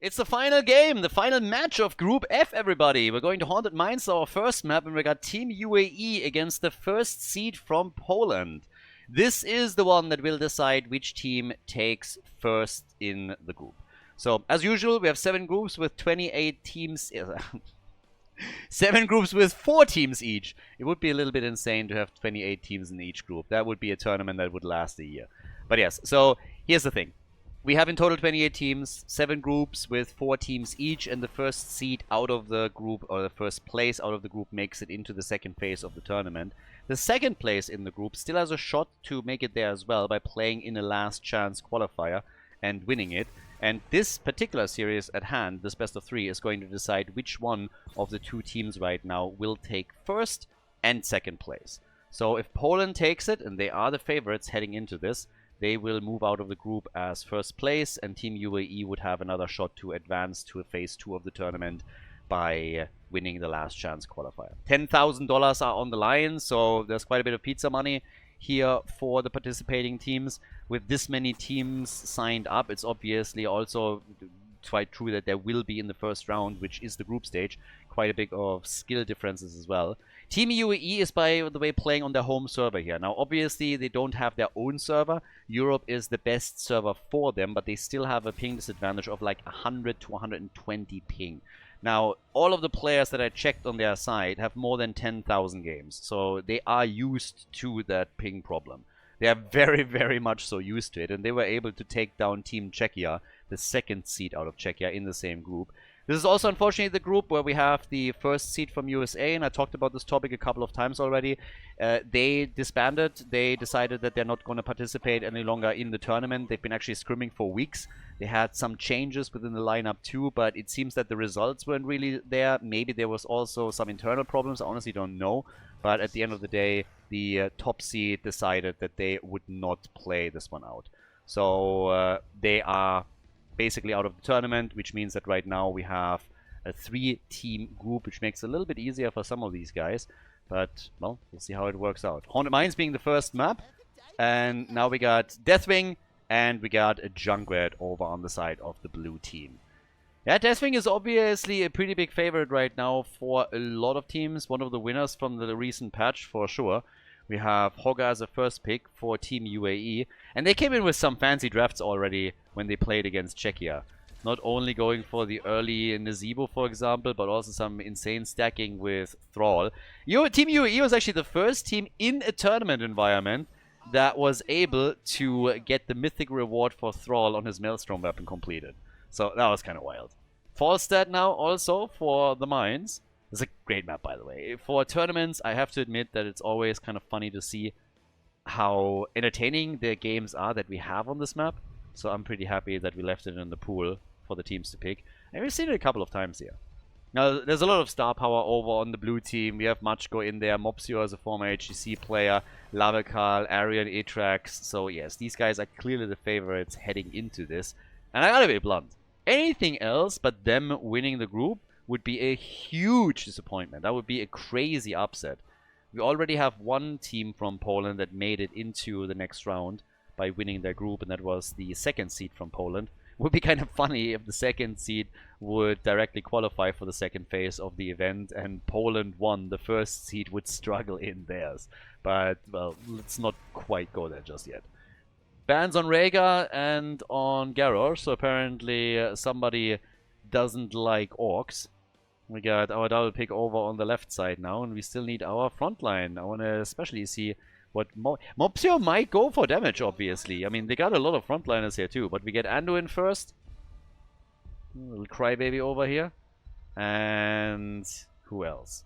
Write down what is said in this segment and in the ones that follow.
It's the final game, the final match of Group F, everybody. We're going to Haunted Mines, our first map, and we got Team UAE against the first seed from Poland. This is the one that will decide which team takes first in the group. So, as usual, we have 7 groups with 28 teams. 7 groups with 4 teams each. It would be a little bit insane to have 28 teams in each group. That would be a tournament that would last a year. But yes, so here's the thing. We have in total 28 teams, 7 groups with 4 teams each, and the first seed out of the group, or the first place out of the group, makes it into the second phase of the tournament. The second place in the group still has a shot to make it there as well by playing in a last chance qualifier and winning it. And this particular series at hand, this best of 3, is going to decide which one of the 2 teams right now will take first and second place. So if Poland takes it, and they are the favorites heading into this, they will move out of the group as first place, and Team UAE would have another shot to advance to phase 2 of the tournament by winning the last chance qualifier. $10,000 are on the line, so there's quite a bit of pizza money here for the participating teams. With this many teams signed up, it's obviously also quite true that there will be in the first round, which is the group stage, quite a bit of skill differences as well. Team UAE is, by the way, playing on their home server here. Now, obviously, they don't have their own server. Europe is the best server for them, but they still have a ping disadvantage of like 100 to 120 ping. Now, all of the players that I checked on their side have more than 10,000 games, so they are used to that ping problem. They are very, very much so used to it, and they were able to take down Team Czechia, the second seed out of Czechia, in the same group. This is also, unfortunately, the group where we have the first seed from USA, and I talked about this topic a couple of times already. They disbanded. They decided that they're not going to participate any longer in the tournament. They've been actually scrimming for weeks. They had some changes within the lineup too, but it seems that the results weren't really there. Maybe there was also some internal problems. I honestly don't know. But at the end of the day, the top seed decided that they would not play this one out. So they are basically out of the tournament, which means that right now we have a 3-team group, which makes it a little bit easier for some of these guys. But, well, we'll see how it works out. Haunted Mines being the first map. And now we got Deathwing, and we got a Junkrat over on the side of the blue team. Yeah, Deathwing is obviously a pretty big favorite right now for a lot of teams. One of the winners from the recent patch, for sure. We have Hogga as a first pick for Team UAE. And they came in with some fancy drafts already when they played against Czechia. Not only going for the early Nazebo, for example, but also some insane stacking with Thrall. Team UAE was actually the first team in a tournament environment that was able to get the mythic reward for Thrall on his Maelstrom weapon completed. So that was kind of wild. Falstad now also for the mines. It's a great map, by the way. For tournaments, I have to admit that it's always kind of funny to see how entertaining the games are that we have on this map. So I'm pretty happy that we left it in the pool for the teams to pick. And we've seen it a couple of times here. Now, there's a lot of star power over on the blue team. We have Machko in there, Mopsio as a former HGC player, Lavakal, Arian, Atrax. So yes, these guys are clearly the favorites heading into this. And I gotta be blunt. Anything else but them winning the group would be a huge disappointment. That would be a crazy upset. We already have one team from Poland that made it into the next round by winning their group, and that was the second seed from Poland. It would be kind of funny if the second seed would directly qualify for the second phase of the event and Poland won, the first seed would struggle in theirs. But, well, let's not quite go there just yet. Bans on Rhaegar and on Garrosh, so apparently somebody doesn't like orcs. We got our double pick over on the left side now, and we still need our front line. I want to especially see what Mopsio might go for damage, obviously. I mean, they got a lot of frontliners here too, but we get Anduin first. A little crybaby over here. And who else?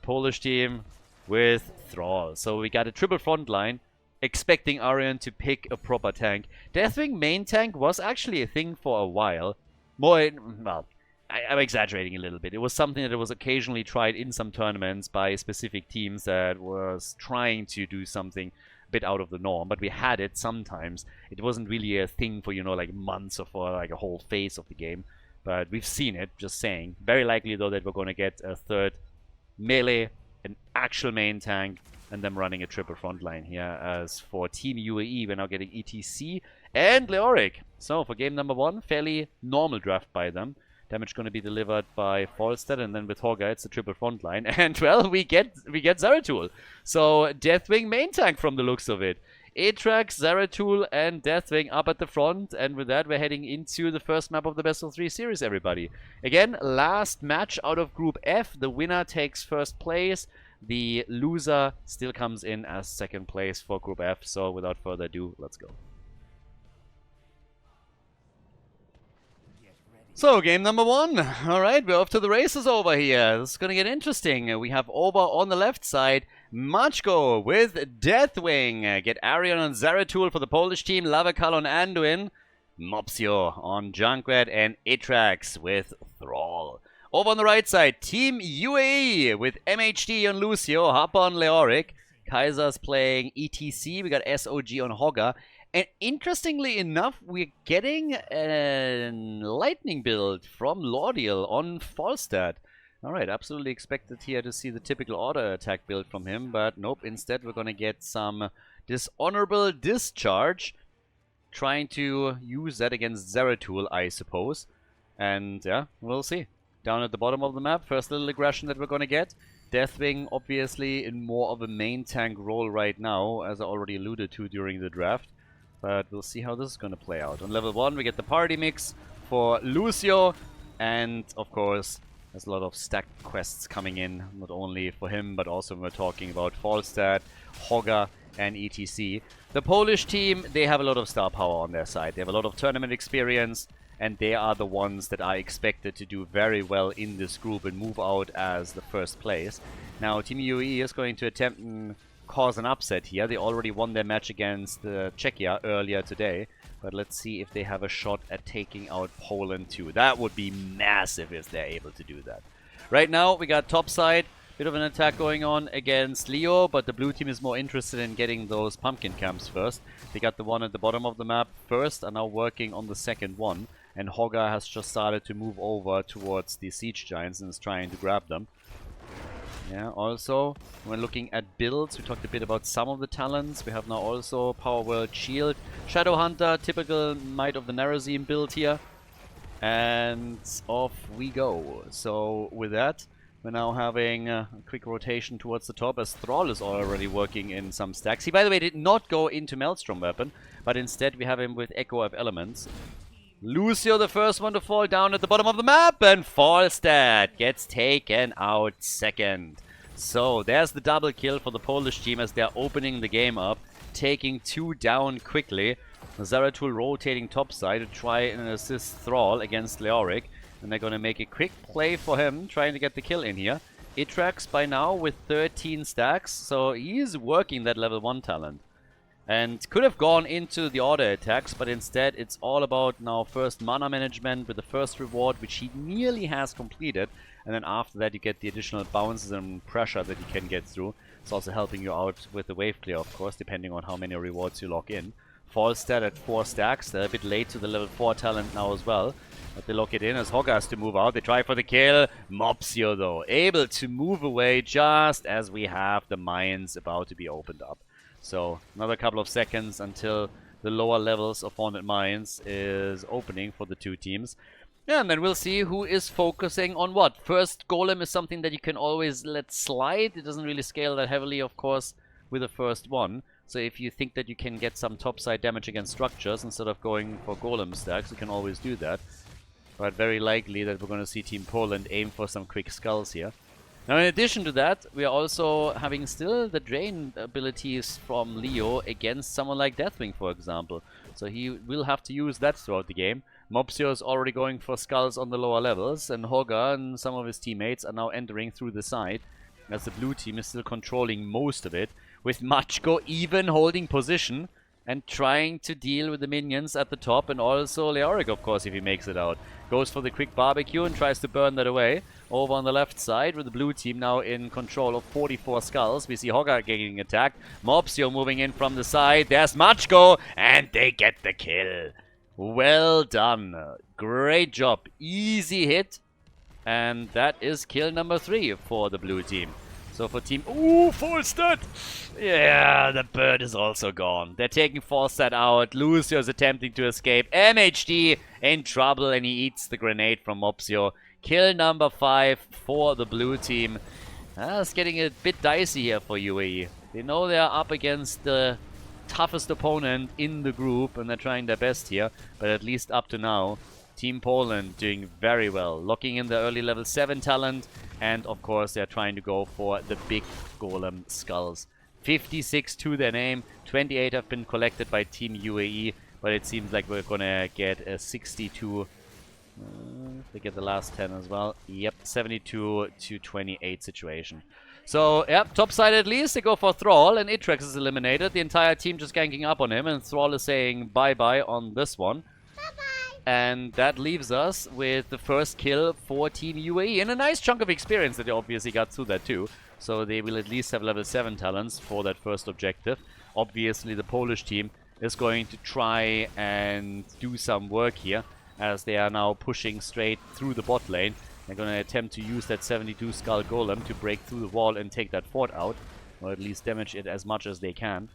Polish team with Thrall. So we got a triple front line, expecting Arian to pick a proper tank. Deathwing main tank was actually a thing for a while. More, well, I'm exaggerating a little bit. It was something that was occasionally tried in some tournaments by specific teams that was trying to do something a bit out of the norm. But we had it sometimes. It wasn't really a thing for, you know, like months or for like a whole phase of the game. But we've seen it, just saying. Very likely, though, that we're going to get a third melee, an actual main tank, and them running a triple front line here. As for Team UAE, we're now getting ETC and Leoric. So for game number 1, fairly normal draft by them. Damage going to be delivered by Falstad, and then with Cho'Gall it's the triple front line. And well, we get Zeratul. So Deathwing main tank from the looks of it. Atrax, Zeratul, and Deathwing up at the front, and with that we're heading into the first map of the best of 3 series, everybody. Again, last match out of Group F. The winner takes first place. The loser still comes in as second place for Group F. So without further ado, let's go. So, game number 1. Alright, we're off to the races over here. This is going to get interesting. We have over on the left side, Machko with Deathwing. Get Arion on Zeratul for the Polish team. Lavakal on Anduin. Mopsio on Junkrat. And Atrax with Thrall. Over on the right side, Team UAE with MHD on Lucio. Hopper on Leoric. Kaiser's playing ETC. We got SOG on Hogger. And interestingly enough, we're getting a lightning build from Lordiel on Falstad. Alright, absolutely expected here to see the typical auto attack build from him, but nope, instead we're going to get some dishonorable discharge. Trying to use that against Zeratul, I suppose. And yeah, we'll see. Down at the bottom of the map, first little aggression that we're going to get. Deathwing obviously in more of a main tank role right now, as I already alluded to during the draft. But we'll see how this is going to play out. On level 1, we get the party mix for Lucio. And, of course, there's a lot of stacked quests coming in. Not only for him, but also when we're talking about Falstad, Hogger, and ETC. The Polish team, they have a lot of star power on their side. They have a lot of tournament experience. And they are the ones that are expected to do very well in this group and move out as the first place. Now, Team UAE is going to attempt and cause an upset here. They already won their match against Czechia earlier today, but let's see if they have a shot at taking out Poland too. That would be massive if they're able to do that. Right now we got top side, bit of an attack going on against Leo, but the blue team is more interested in getting those pumpkin camps first. They got the one at the bottom of the map first, are now working on the second one, and Hogger has just started to move over towards the siege giants and is trying to grab them. Yeah, also, when looking at builds, we talked a bit about some of the talents. We have now also Power World Shield, Shadow Hunter, typical Might of the Narazim build here. And off we go. So with that, we're now having a quick rotation towards the top as Thrall is already working in some stacks. He, by the way, did not go into Maelstrom Weapon, but instead we have him with Echo of Elements. Lucio, the first one to fall down at the bottom of the map, and Falstad gets taken out second. So there's the double kill for the Polish team as they're opening the game up, taking 2 down quickly. Zeratul rotating topside to try and assist Thrall against Leoric, and they're going to make a quick play for him, trying to get the kill in here. Atrax by now with 13 stacks, so he's working that level 1 talent. And could have gone into the auto attacks, but instead it's all about now first mana management with the first reward, which he nearly has completed. And then after that you get the additional bounces and pressure that you can get through. It's also helping you out with the wave clear, of course, depending on how many rewards you lock in. Falstad at 4 stacks. They're a bit late to the level 4 talent now as well. But they lock it in as Hogger has to move out. They try for the kill. Mopsio, though, able to move away just as we have the mines about to be opened up. So another couple of seconds until the lower levels of Haunted Mines is opening for the two teams. Yeah, and then we'll see who is focusing on what. First Golem is something that you can always let slide. It doesn't really scale that heavily, of course, with the first one. So if you think that you can get some topside damage against structures instead of going for Golem stacks, you can always do that. But very likely that we're going to see Team Poland aim for some quick skulls here. Now, in addition to that, we are also having still the drain abilities from Leo against someone like Deathwing, for example. So he will have to use that throughout the game. Mopsio is already going for skulls on the lower levels, and Hogger and some of his teammates are now entering through the side, as the blue team is still controlling most of it, with Machko even holding position and trying to deal with the minions at the top, and also Leoric, of course, if he makes it out. Goes for the quick barbecue and tries to burn that away. Over on the left side, with the blue team now in control of 44 skulls. We see Hogger getting attacked. Mopsio moving in from the side. There's Machko, and they get the kill. Well done. Great job. Easy hit. And that is kill number 3 for the blue team. So for team... Ooh, Falstad! Yeah, the bird is also gone. They're taking Falstad out. Lucio's attempting to escape. MHD in trouble, and he eats the grenade from Mopsio. Kill number 5 for the blue team. It's getting a bit dicey here for UAE. They know they're up against the toughest opponent in the group, and they're trying their best here. But at least up to now, Team Poland doing very well. Locking in the early level 7 talent. And of course, they're trying to go for the big golem skulls. 56 to their name. 28 have been collected by Team UAE. But it seems like we're gonna get a 62. They get the last 10 as well. Yep, 72 to 28 situation. So, yep, top side at least. They go for Thrall, and Itrex is eliminated. The entire team just ganking up on him, and Thrall is saying bye-bye on this one. And that leaves us with the first kill for Team UAE. And a nice chunk of experience that they obviously got through that too. So they will at least have level 7 talents for that first objective. Obviously the Polish team is going to try and do some work here, as they are now pushing straight through the bot lane. They're going to attempt to use that 72 Skull Golem to break through the wall and take that fort out. Or at least damage it as much as they can.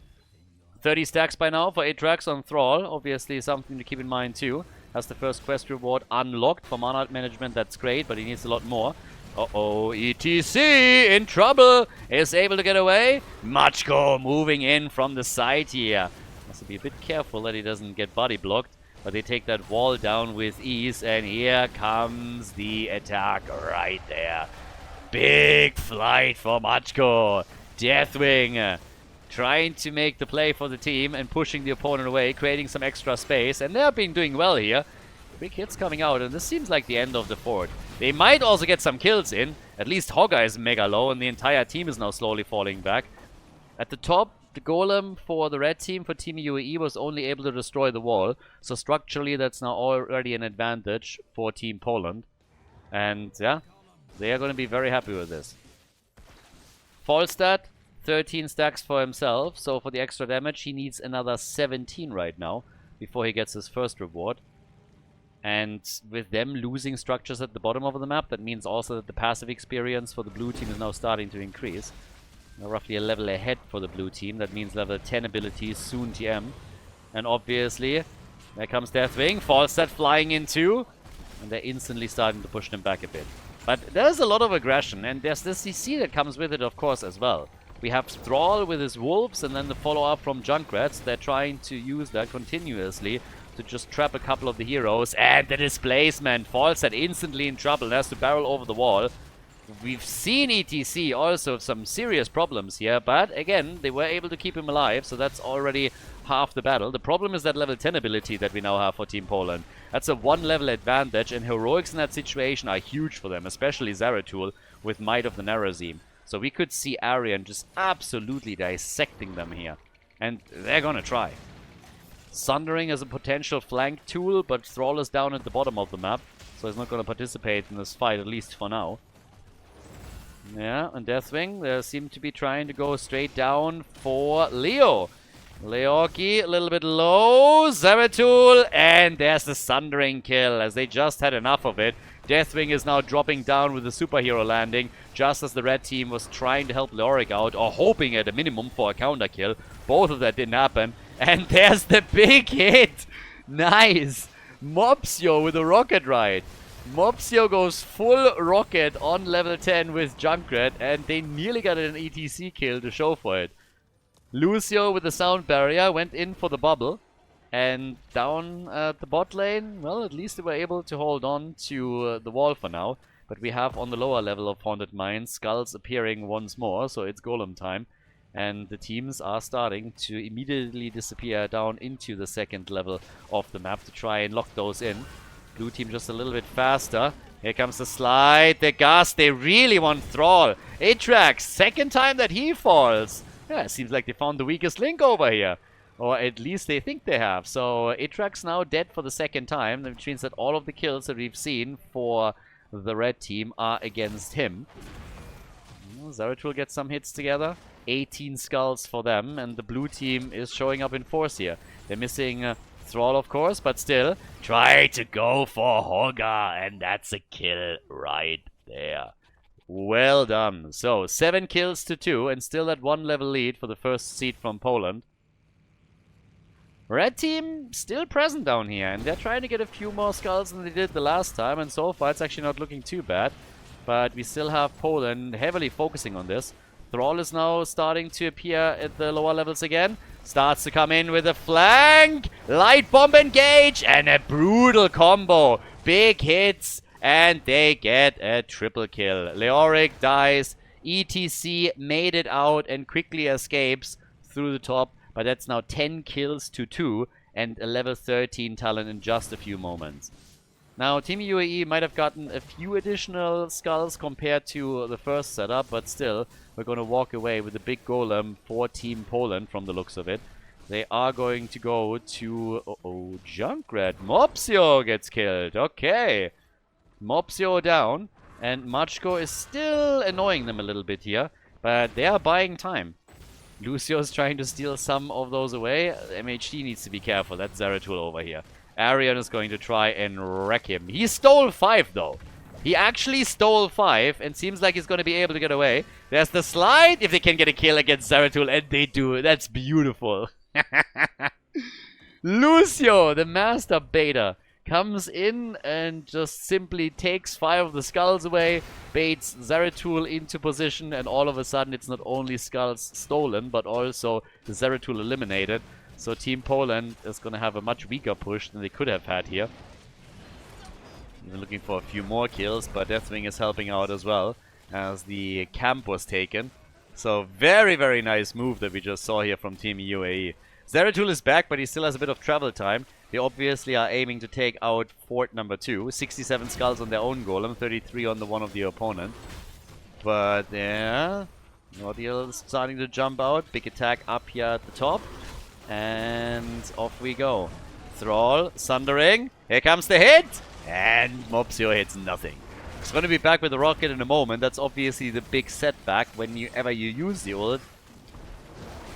30 stacks by now for Atrax on Thrall. Obviously something to keep in mind too. Has the first quest reward unlocked for mana management. That's great, but he needs a lot more. Uh-oh, ETC in trouble. Is able to get away. Machko moving in from the side here. Has to be a bit careful that he doesn't get body blocked. But they take that wall down with ease. And here comes the attack right there. Big flight for Machko. Deathwing trying to make the play for the team and pushing the opponent away, creating some extra space. And they've been doing well here. Big hits coming out, and this seems like the end of the fort. They might also get some kills in. At least Hogga is mega low, and the entire team is now slowly falling back. At the top, the golem for the red team, for Team UAE, was only able to destroy the wall. So structurally, that's now already an advantage for Team Poland. And yeah, they are going to be very happy with this. Falstad, 13 stacks for himself. So for the extra damage, he needs another 17 right now before he gets his first reward. And with them losing structures at the bottom of the map, that means also that the passive experience for the blue team is now starting to increase. They're roughly a level ahead for the blue team. That means level 10 abilities, soon TM. And obviously, there comes Deathwing. Falstad flying in too. And they're instantly starting to push them back a bit. But there's a lot of aggression, and there's the CC that comes with it, of course, as well. We have Thrall with his wolves, and then the follow-up from Junkrats. They're trying to use that continuously to just trap a couple of the heroes. And the displacement. Falstad instantly in trouble and has to barrel over the wall. We've seen ETC also some serious problems here, but again, they were able to keep him alive, so that's already half the battle. The problem is that level 10 ability that we now have for Team Poland. That's a 1-level advantage, and heroics in that situation are huge for them, especially Zeratul with Might of the Narazim. So we could see Aryan just absolutely dissecting them here. And they're gonna try. Sundering is a potential flank tool, but Thrall is down at the bottom of the map, so he's not gonna participate in this fight, at least for now. Yeah, and Deathwing, they seem to be trying to go straight down for Leo. Leoki, a little bit low. Zeratul, and there's the Sundering kill, as they just had enough of it. Deathwing is now dropping down with the superhero landing, just as the red team was trying to help Leoric out, or hoping at a minimum for a counter kill. Both of that didn't happen. And there's the big hit! Nice! Mopsio with a rocket ride. Mopsio goes full rocket on level 10 with Junkrat, and they nearly got an ETC kill to show for it. Lucio with the sound barrier went in for the bubble, and down at the bot lane, well, at least they were able to hold on to the wall for now. But we have on the lower level of Haunted Mines skulls appearing once more, so it's golem time. And the teams are starting to immediately disappear down into the second level of the map to try and lock those in. Blue team just a little bit faster. Here comes the slide, the gas, they really want Thrall. Atrax, second time that he falls. Yeah, it seems like they found the weakest link over here. Or at least they think they have. So Atrax now dead for the second time, which means that all of the kills that we've seen for the red team are against him. Zeratul gets some hits together. 18 skulls for them, and the blue team is showing up in force here. They're missing Thrall, of course, but still try to go for Hogga, and that's a kill right there. Well done. So, 7 kills to 2, and still that 1 level lead for the first seed from Poland. Red team still present down here, and they're trying to get a few more skulls than they did the last time, and so far it's actually not looking too bad. But we still have Poland heavily focusing on this. Thrall is now starting to appear at the lower levels again. Starts to come in with a flank. Light bomb engage and a brutal combo. Big hits and they get a triple kill. Leoric dies. ETC made it out and quickly escapes through the top. But that's now 10 kills to 2 and a level 13 talent in just a few moments. Now, Team UAE might have gotten a few additional skulls compared to the first setup, but still, we're going to walk away with a big golem for Team Poland from the looks of it. They are going to go to... Uh-oh, Junkrat. Mopsio gets killed. Okay. Mopsio down, and Machko is still annoying them a little bit here, but they are buying time. Lucio is trying to steal some of those away. MHD needs to be careful. That's Zeratul over here. Arian is going to try and wreck him. He stole 5 though. He actually stole 5 and seems like he's going to be able to get away. There's the slide. If they can get a kill against Zeratul, and they do. That's beautiful. Lucio, the master beta, comes in and just simply takes 5 of the skulls away, baits Zeratul into position, and all of a sudden it's not only skulls stolen, but also Zeratul eliminated. So Team Poland is going to have a much weaker push than they could have had here. Even looking for a few more kills, but Deathwing is helping out as well, as the camp was taken. So very, very nice move that we just saw here from Team UAE. Zeratul is back, but he still has a bit of travel time. They obviously are aiming to take out fort number 2. 67 skulls on their own golem, 33 on the one of the opponent. But yeah, Nordiel is starting to jump out. Big attack up here at the top. And off we go. Thrall, Sundering. Here comes the hit. And Mopsio hits nothing. He's going to be back with the rocket in a moment. That's obviously the big setback whenever you use the ult.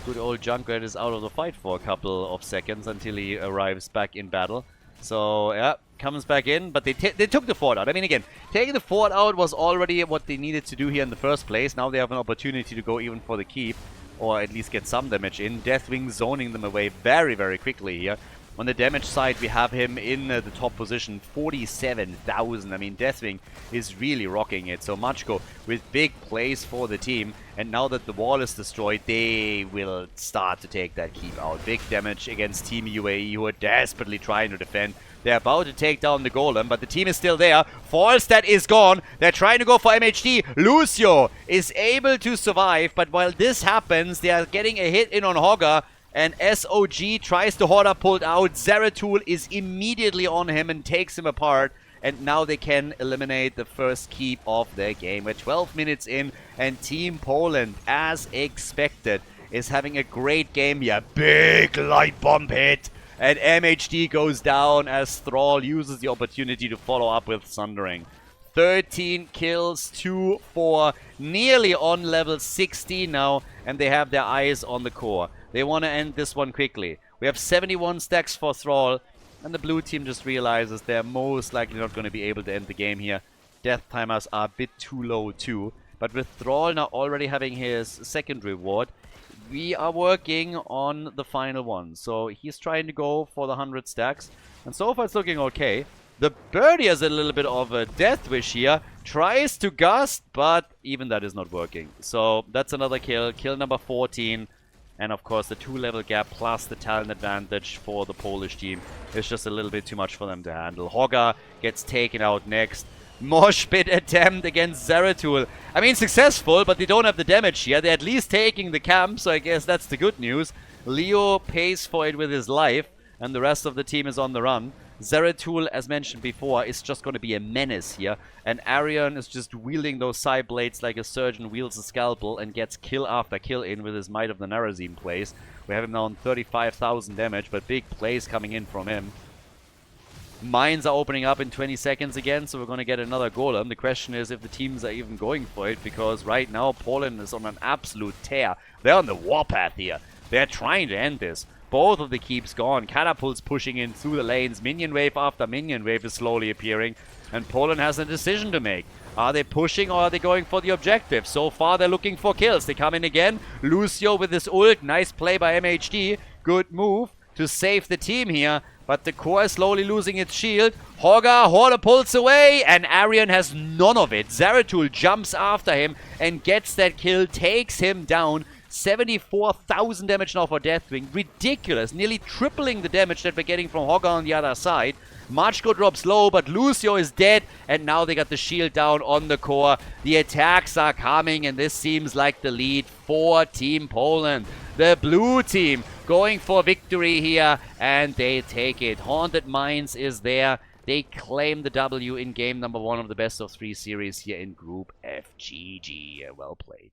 Good old Junkrat is out of the fight for a couple of seconds until he arrives back in battle. So, yeah, comes back in, but they took the fort out. I mean, again, taking the fort out was already what they needed to do here in the first place. Now they have an opportunity to go even for the keep, or at least get some damage in. Deathwing zoning them away very, very quickly here. On the damage side, we have him in the top position, 47,000. I mean, Deathwing is really rocking it. So Machko with big plays for the team. And now that the wall is destroyed, they will start to take that keep out. Big damage against Team UAE, who are desperately trying to defend. They're about to take down the golem, but the team is still there. Falstad is gone. They're trying to go for MHD. Lucio is able to survive, but while this happens, they are getting a hit in on Hogger. And SOG tries to Horda pulled out. Zeratul is immediately on him and takes him apart. And now they can eliminate the first keep of their game. We're 12 minutes in, and Team Poland, as expected, is having a great game here. Big light bomb hit. And MHD goes down as Thrall uses the opportunity to follow up with Sundering. 13 kills, 2 for nearly on level 16 now, and they have their eyes on the core. They want to end this one quickly. We have 71 stacks for Thrall, and the blue team just realizes they're most likely not going to be able to end the game here. Death timers are a bit too low too, but with Thrall now already having his second reward, we are working on the final one. So he's trying to go for the 100 stacks, and so far it's looking okay. The birdie has a little bit of a death wish here, tries to gust, but even that is not working. So that's another kill, kill number 14. And of course the 2-level gap plus the talent advantage for the Polish team is just a little bit too much for them to handle. Hogger gets taken out next. Mosh pit attempt against Zeratul. I mean, successful, but they don't have the damage here. They're at least taking the camp, so I guess that's the good news. Leo pays for it with his life, and the rest of the team is on the run. Zeratul, as mentioned before, is just going to be a menace here. And Arian is just wielding those side blades like a surgeon wields a scalpel and gets kill after kill in with his Might of the Narazim plays. We have him now on 35,000 damage, but big plays coming in from him. Mines are opening up in 20 seconds again, so we're going to get another golem. The question is if the teams are even going for it, because right now Poland is on an absolute tear. They're on the warpath here. They're trying to end this. Both of the keeps gone. Catapults pushing in through the lanes. Minion wave after minion wave is slowly appearing. And Poland has a decision to make. Are they pushing or are they going for the objective? So far, they're looking for kills. They come in again. Lucio with his ult. Nice play by MHD. Good move to save the team here. But the core is slowly losing its shield. Horda pulls away, and Arian has none of it. Zeratul jumps after him and gets that kill, takes him down. 74,000 damage now for Deathwing. Ridiculous. Nearly tripling the damage that we're getting from Hogger on the other side. Machko drops low, but Lucio is dead, and now they got the shield down on the core. The attacks are coming, and this seems like the lead for Team Poland. The blue team going for victory here, and they take it. Haunted Mines is there. They claim the W in game number 1 of the best of 3 series here in Group F. GG. Well played.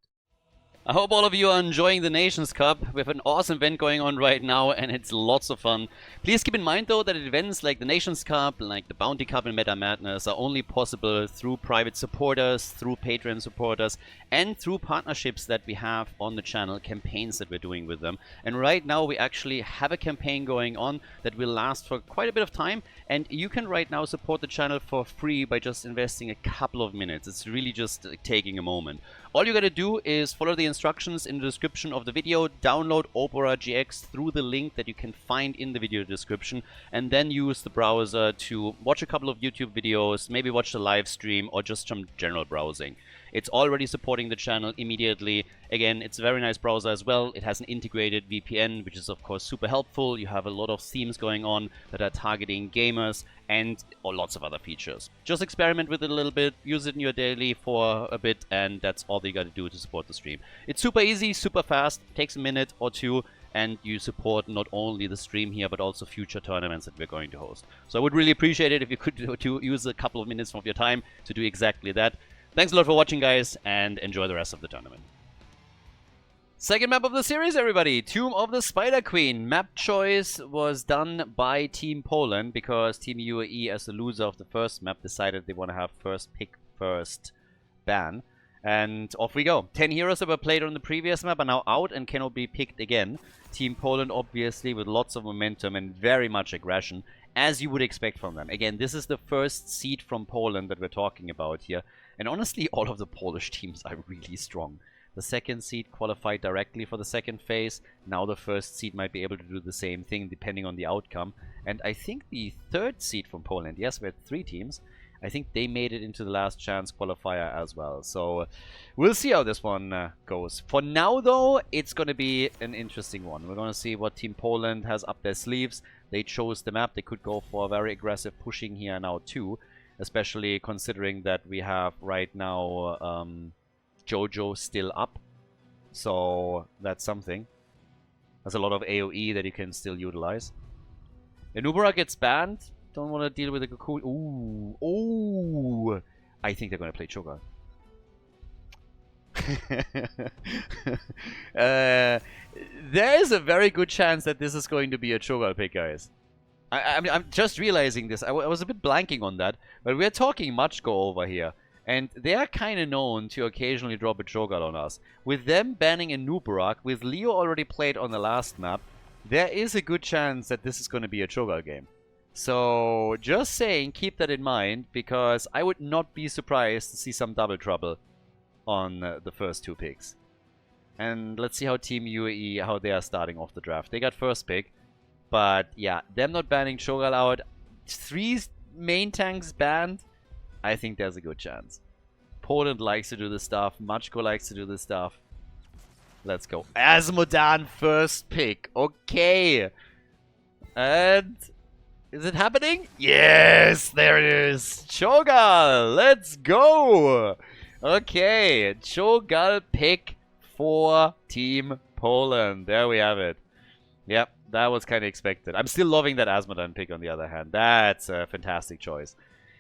I hope all of you are enjoying the Nations Cup. We have an awesome event going on right now, and it's lots of fun. Please keep in mind, though, that events like the Nations Cup, like the Bounty Cup and Meta Madness, are only possible through private supporters, through Patreon supporters, and through partnerships that we have on the channel, campaigns that we're doing with them. And right now, we actually have a campaign going on that will last for quite a bit of time, and you can right now support the channel for free by just investing a couple of minutes. It's really just taking a moment. All you gotta do is follow the instructions in the description of the video, download Opera GX through the link that you can find in the video description, and then use the browser to watch a couple of YouTube videos, maybe watch the live stream, or just some general browsing. It's already supporting the channel immediately. Again, it's a very nice browser as well. It has an integrated VPN, which is of course super helpful. You have a lot of themes going on that are targeting gamers, and lots of other features. Just experiment with it a little bit, use it in your daily for a bit, and that's all you gotta do to support the stream. It's super easy, super fast, takes a minute or two, and you support not only the stream here, but also future tournaments that we're going to host. So I would really appreciate it if you could use a couple of minutes of your time to do exactly that. Thanks a lot for watching, guys, and enjoy the rest of the tournament. Second map of the series, everybody. Tomb of the Spider Queen. Map choice was done by Team Poland because Team UAE, as the loser of the first map, decided they want to have first pick, first ban. And off we go. 10 heroes that were played on the previous map are now out and cannot be picked again. Team Poland, obviously, with lots of momentum and very much aggression, as you would expect from them. Again, this is the first seed from Poland that we're talking about here. And honestly, all of the Polish teams are really strong. The second seed qualified directly for the second phase. Now the first seed might be able to do the same thing depending on the outcome. And I think the third seed from Poland, yes, we had 3 teams. I think they made it into the last chance qualifier as well. So we'll see how this one goes. For now, though, it's going to be an interesting one. We're going to see what Team Poland has up their sleeves. They chose the map. They could go for a very aggressive pushing here now too. Especially considering that we have right now Jojo still up. So that's something. There's a lot of AoE that you can still utilize. Anubara gets banned. Don't want to deal with a cocoon. Ooh. Ooh. I think they're going to play Cho'Gall. There is a very good chance that this is going to be a Cho'Gall pick, guys. I mean, I'm just realizing this. I was a bit blanking on that. But we're talking Machko over here. And they are kind of known to occasionally drop a Cho'Gall on us. With them banning a Nubarak, with Leo already played on the last map, there is a good chance that this is going to be a Cho'Gall game. So, just saying, keep that in mind, because I would not be surprised to see some double trouble on the first 2 picks. And let's see how Team UAE, how they are starting off the draft. They got first pick. But yeah, them not banning Cho'Gall out, 3 main tanks banned, I think there's a good chance. Poland likes to do this stuff, Machko likes to do this stuff. Let's go. Azmodan first pick, okay. And is it happening? Yes, there it is. Cho'Gall, let's go. Okay, Cho'Gall pick for Team Poland. There we have it. Yep. That was kind of expected. I'm still loving that Azmodan pick on the other hand. That's a fantastic choice.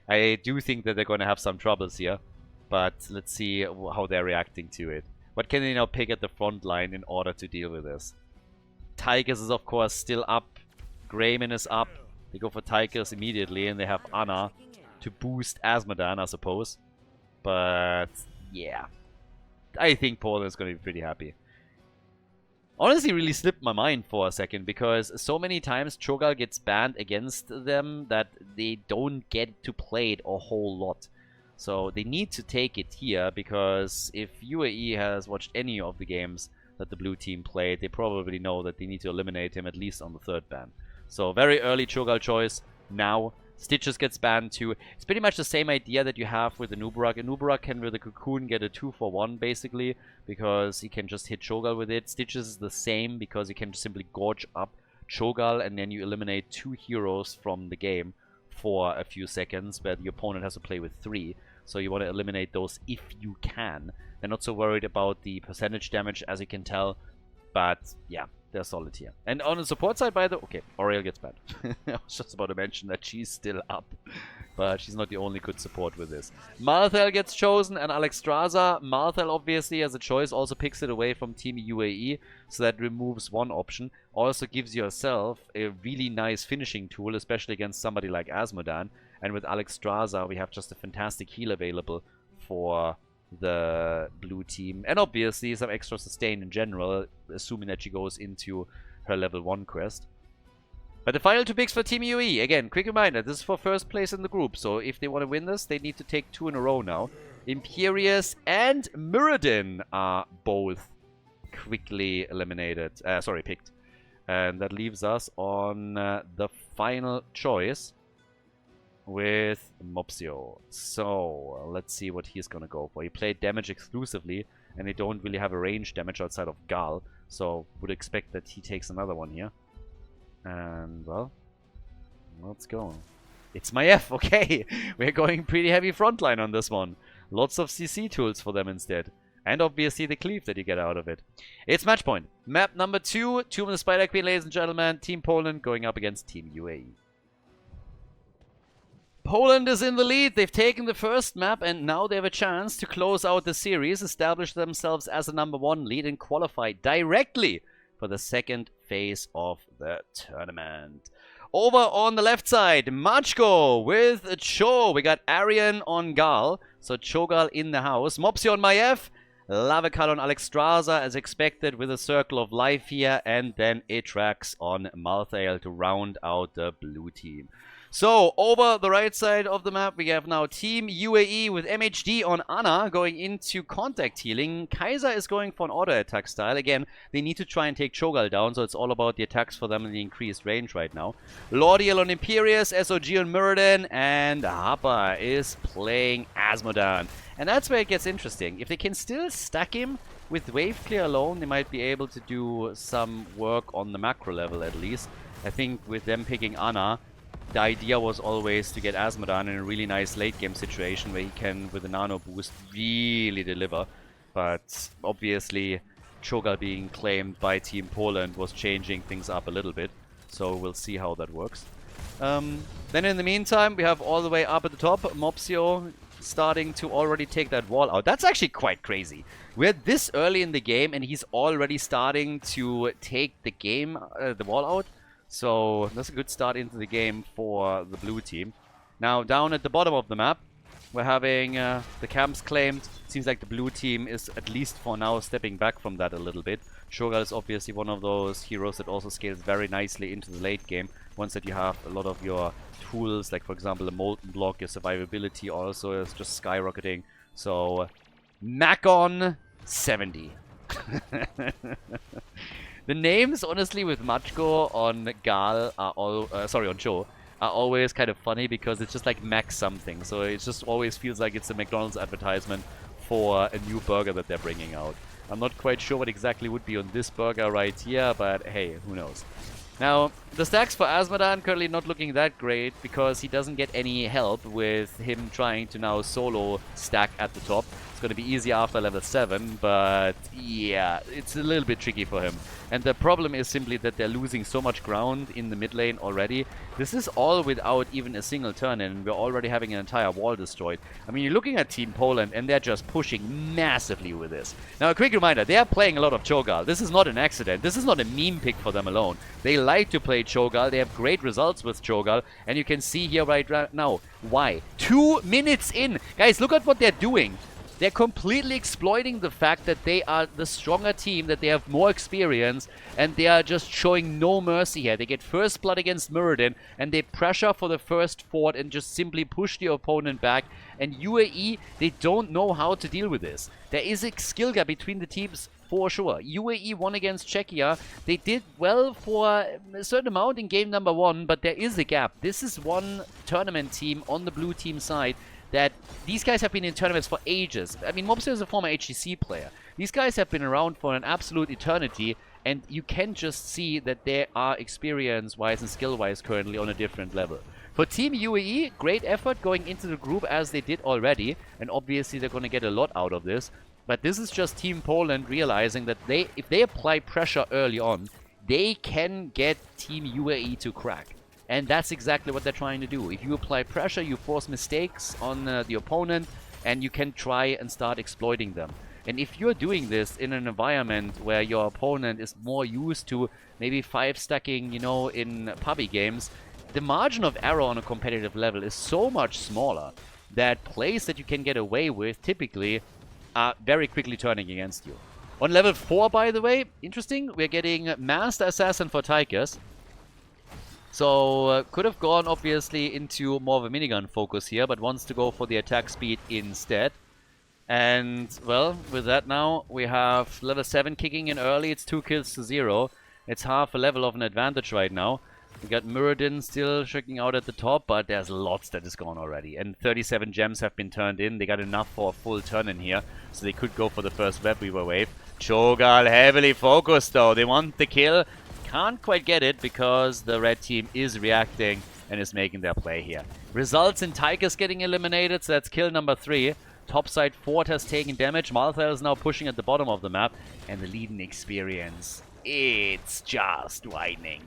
I do think that they're going to have some troubles here. But let's see how they're reacting to it. What can they now pick at the front line in order to deal with this? Tigers is of course still up. Greyman is up. They go for Tigers immediately and they have Anna to boost Azmodan, I suppose. But yeah. I think Poland is going to be pretty happy. honestly really slipped my mind for a second, because so many times Cho'Gall gets banned against them that they don't get to play it a whole lot. So they need to take it here, because if UAE has watched any of the games that the blue team played, they probably know that they need to eliminate him at least on the third ban. So very early Cho'Gall choice now. Stitches gets banned too. It's pretty much the same idea that you have with the Nubarak. A Nubarak can with a Cocoon get a 2-for-1 basically, because he can just hit Cho'Gall with it. Stitches is the same, because you can just simply gorge up Cho'Gall and then you eliminate 2 heroes from the game for a few seconds, where the opponent has to play with 3. So you want to eliminate those if you can. They're not so worried about the percentage damage, as you can tell, but yeah, they're solid here. And on the support side, by the... Okay, Oriel gets banned. I was just about to mention that she's still up. But she's not the only good support with this. Malthel gets chosen and Alexstrasza. Malthel, obviously, as a choice, also picks it away from Team UAE. So that removes one option. Also gives yourself a really nice finishing tool, especially against somebody like Azmodan. And with Alexstrasza, we have just a fantastic heal available for the blue team, and obviously some extra sustain in general, assuming that she goes into her level 1 quest. But the final 2 picks for Team UAE, again, quick reminder, this is for first place in the group, so if they want to win this, they need to take 2 in a row now. Imperius and Muradin are both quickly eliminated, picked. And that leaves us on the final choice with Mopsio. So, let's see what he's gonna go for. He played damage exclusively, and they don't really have a range damage outside of Gal, so would expect that he takes another one here. And, well, let's go. It's my F, okay! We're going pretty heavy frontline on this one. Lots of CC tools for them instead. And obviously the cleave that you get out of it. It's match point. Map number 2, Tomb of the Spider Queen, ladies and gentlemen. Team Poland going up against Team UAE. Poland is in the lead. They've taken the first map and now they have a chance to close out the series, establish themselves as a #1 lead and qualify directly for the second phase of the tournament. Over on the left side, Machko with Cho. We got Arian on Gal, so Cho'Gall in the house. Mopsio on Maiev, Lavekal on Alexstrasza as expected with a Circle of Life here, and then Atrax on Malthael to round out the blue team. So, over the right side of the map, we have now Team UAE with MHD on Ana going into contact healing. Kaiser is going for an auto attack style. Again, they need to try and take Cho'Gall down, so it's all about the attacks for them and the increased range right now. Lordiel on Imperius, SOG on Muradin, and Hapa is playing Azmodan. And that's where it gets interesting. If they can still stack him with wave clear alone, they might be able to do some work on the macro level at least. I think with them picking Ana, the idea was always to get Azmodan in a really nice late game situation where he can, with a nano boost, really deliver. But obviously, Cho'Gall being claimed by Team Poland was changing things up a little bit. So we'll see how that works. Then in the meantime, we have all the way up at the top, Mopsio starting to already take that wall out. That's actually quite crazy. We're this early in the game and he's already starting to take the game, the wall out. So that's a good start into the game for the blue team. Now down at the bottom of the map, we're having the camps claimed. Seems like the blue team is, at least for now, stepping back from that a little bit. Cho'Gall is obviously one of those heroes that also scales very nicely into the late game. Once that you have a lot of your tools, like for example the Molten Block, your survivability also is just skyrocketing. So, Macon 70. The names, honestly, with Machko on Gal are all, on Cho, are always kind of funny because it's just like Mac something. So it just always feels like it's a McDonald's advertisement for a new burger that they're bringing out. I'm not quite sure what exactly would be on this burger right here, but hey, who knows. Now, the stacks for Azmodan currently not looking that great because he doesn't get any help with him trying to now solo stack at the top. It's going to be easy after level 7, but yeah, it's a little bit tricky for him. And the problem is simply that they're losing so much ground in the mid lane already. This is all without even a single turn in, and we're already having an entire wall destroyed. I mean, you're looking at Team Poland, and they're just pushing massively with this. Now, a quick reminder, they are playing a lot of Cho'Gall. This is not an accident. This is not a meme pick for them alone. They like to play Cho'Gall. They have great results with Cho'Gall, and you can see here right now why. 2 minutes in. Guys, look at what they're doing. They're completely exploiting the fact that they are the stronger team, that they have more experience, and they are just showing no mercy here. They get first blood against Muradin, and they pressure for the first fort and just simply push the opponent back. And UAE, they don't know how to deal with this. There is a skill gap between the teams for sure. UAE won against Czechia. They did well for a certain amount in game number 1, but there is a gap. This is one tournament team on the blue team side that these guys have been in tournaments for ages. I mean, Mobster is a former HGC player. These guys have been around for an absolute eternity, and you can just see that they are experience-wise and skill-wise currently on a different level. For Team UAE, great effort going into the group as they did already, and obviously they're going to get a lot out of this. But this is just Team Poland realizing that if they apply pressure early on, they can get Team UAE to crack. And that's exactly what they're trying to do. If you apply pressure, you force mistakes on the opponent, and you can try and start exploiting them. And if you're doing this in an environment where your opponent is more used to maybe 5-stacking, you know, in PUBG games, the margin of error on a competitive level is so much smaller that plays that you can get away with typically are very quickly turning against you. On level 4, by the way, interesting, we're getting Master Assassin for Tychus. So, could have gone, obviously, into more of a minigun focus here, but wants to go for the attack speed instead. And, well, with that now, we have level 7 kicking in early. It's 2 kills to 0. It's half a level of an advantage right now. We got Muradin still checking out at the top, but there's lots that is gone already. And 37 gems have been turned in. They got enough for a full turn in here, so they could go for the first Web Weaver wave. Cho'Gall heavily focused, though. They want the kill. Can't quite get it because the red team is reacting and is making their play here. Results in Tychus getting eliminated, so that's kill number 3. Topside fort has taken damage. Malthael is now pushing at the bottom of the map. And the leading experience, it's just widening.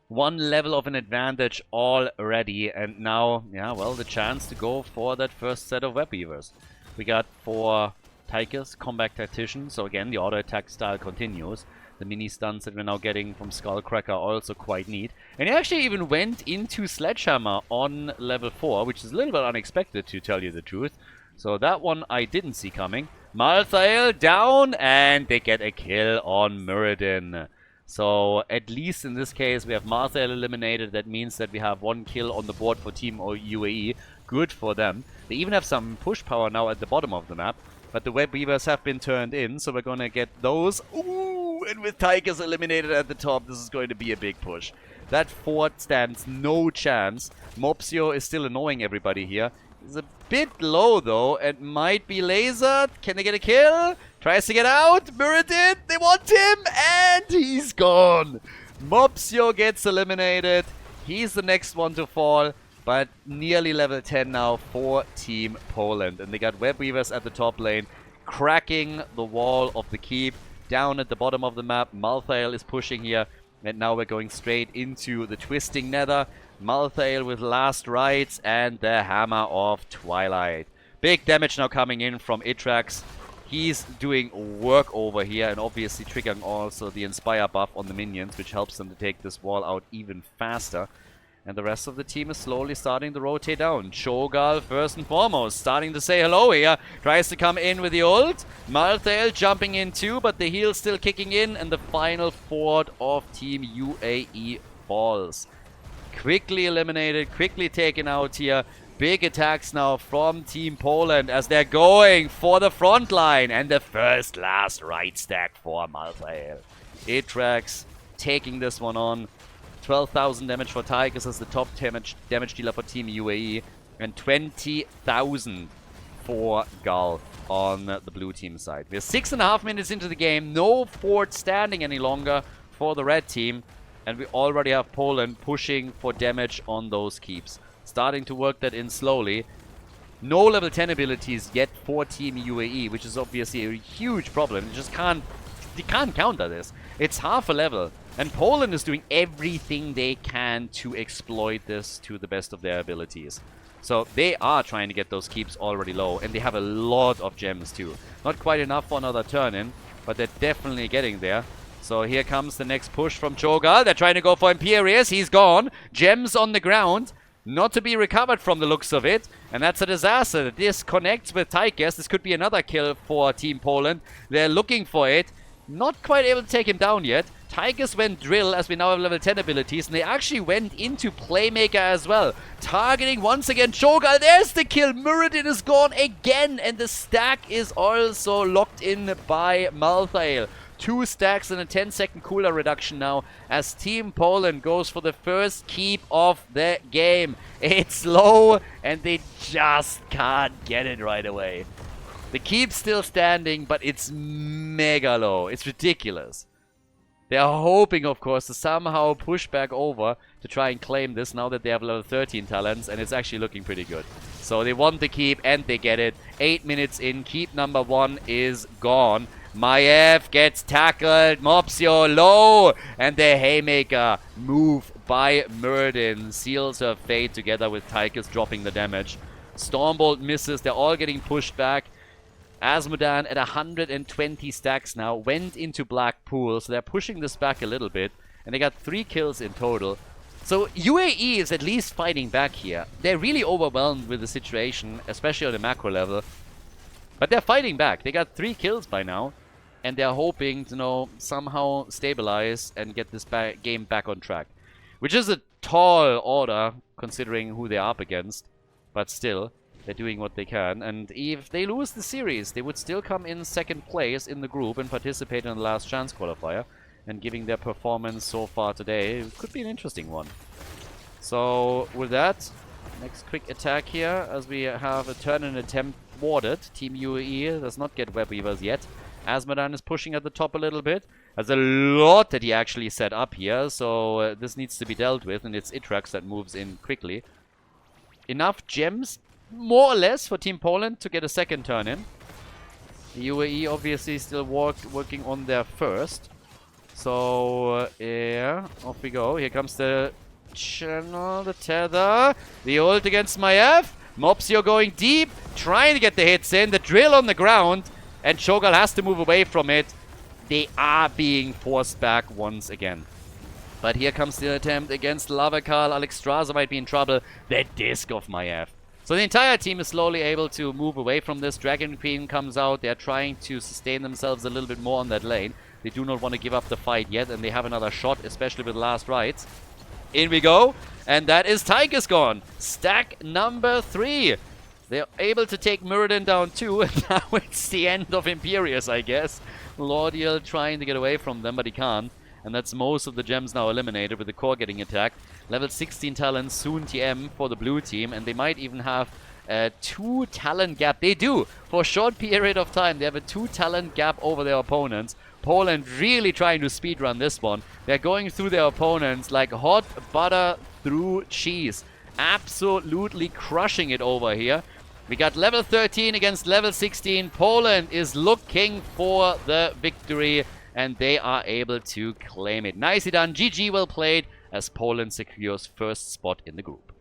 1 level of an advantage already. And now, yeah, well, the chance to go for that first set of Web Weavers. We got for Tychus, Combat Tactician. So again, the auto attack style continues. The mini stuns that we're now getting from Skullcracker are also quite neat. And he actually even went into Sledgehammer on level 4, which is a little bit unexpected to tell you the truth. So that one I didn't see coming. Malthael down, and they get a kill on Muradin. So at least in this case we have Malthael eliminated. That means that we have 1 kill on the board for Team UAE. Good for them. They even have some push power now at the bottom of the map. But the Web Weavers have been turned in, so we're gonna get those. Ooh, and with Tychus eliminated at the top, this is going to be a big push. That fort stands no chance. Mopsio is still annoying everybody here. He's a bit low though, and might be lasered. Can they get a kill? Tries to get out. Muradin, they want him, and he's gone. Mopsio gets eliminated. He's the next one to fall. But nearly level 10 now for Team Poland. And they got Web Weavers at the top lane, cracking the wall of the keep. Down at the bottom of the map, Malthael is pushing here. And now we're going straight into the Twisting Nether. Malthael with last rites and the Hammer of Twilight. Big damage now coming in from Itrax. He's doing work over here and obviously triggering also the Inspire buff on the minions, which helps them to take this wall out even faster. And the rest of the team is slowly starting to rotate down. Cho'Gall, first and foremost, starting to say hello here. Tries to come in with the ult. Malthael jumping in too, but the heal still kicking in. And the final fort of Team UAE falls. Quickly eliminated, quickly taken out here. Big attacks now from Team Poland as they're going for the front line. And the first last right stack for Malthael. Itrax taking this one on. 12,000 damage for Tychus as the top damage dealer for Team UAE. And 20,000 for Gall on the blue team side. We're 6.5 minutes into the game. No fort standing any longer for the red team. And we already have Poland pushing for damage on those keeps. Starting to work that in slowly. No level 10 abilities yet for Team UAE, which is obviously a huge problem. They can't counter this. It's half a level. And Poland is doing everything they can to exploit this to the best of their abilities. So they are trying to get those keeps already low. And they have a lot of gems too. Not quite enough for another turn in, but they're definitely getting there. So here comes the next push from Cho'Gall. They're trying to go for Imperius. He's gone. Gems on the ground. not to be recovered from the looks of it. And that's a disaster. This connects with Tigers. This could be another kill for Team Poland. They're looking for it. Not quite able to take him down yet. Tigers went drill as we now have level 10 abilities, and they actually went into Playmaker as well. Targeting once again Cho'Gall. There's the kill. Muradin is gone again, and the stack is also locked in by Malthael. 2 stacks and a 10-second cooler reduction now as Team Poland goes for the first keep of the game. It's low, and they just can't get it right away. The keep's still standing, but it's mega low. It's ridiculous. They are hoping, of course, to somehow push back over to try and claim this now that they have level 13 talents, and it's actually looking pretty good. So they want the keep, and they get it. 8 minutes in, keep number 1 is gone. Maiev gets tackled, Mopsio low, and the haymaker move by Muradin seals her fate together with Tychus dropping the damage. Stormbolt misses, they're all getting pushed back. Azmodan at 120 stacks now, went into Black Pool, so they're pushing this back a little bit, and they got 3 kills in total. So UAE is at least fighting back here. They're really overwhelmed with the situation, especially on the macro level, but they're fighting back. They got 3 kills by now, and they're hoping to, somehow stabilize and get this game back on track. Which is a tall order, considering who they're up against, but still. They're doing what they can, and if they lose the series, they would still come in 2nd place in the group and participate in the last chance qualifier. And giving their performance so far today, it could be an interesting one. So, with that, next quick attack here, as we have a turn and attempt warded. Team UAE does not get web weavers yet. Azmodan is pushing at the top a little bit. There's a lot that he actually set up here, so this needs to be dealt with, and it's Itrax that moves in quickly. Enough gems, more or less, for Team Poland to get a 2nd turn in. The UAE obviously still working on their first. So, yeah, off we go. Here comes the channel, the tether. The ult against Maiev. Mopsio going deep, trying to get the hits in. The drill on the ground, and Cho'Gall has to move away from it. They are being forced back once again. But here comes the attempt against Lavakal. Alex Straza might be in trouble. The disc of Maiev. So the entire team is slowly able to move away from this. Dragon Queen comes out. They're trying to sustain themselves a little bit more on that lane. They do not want to give up the fight yet, and they have another shot, especially with last rights. In we go, and that is Tychus gone. Stack number 3. They're able to take Muradin down too, and now it's the end of Imperius, I guess. Lordiel trying to get away from them, but he can't. And that's most of the gems now eliminated, with the core getting attacked. Level 16 talent, soon TM for the blue team, and they might even have a 2 talent gap. They do! For a short period of time, they have a 2 talent gap over their opponents. Poland really trying to speedrun this one. They're going through their opponents like hot butter through cheese. Absolutely crushing it over here. We got level 13 against level 16. Poland is looking for the victory, and they are able to claim it. Nicely done. GG, well played, as Poland secures first spot in the group.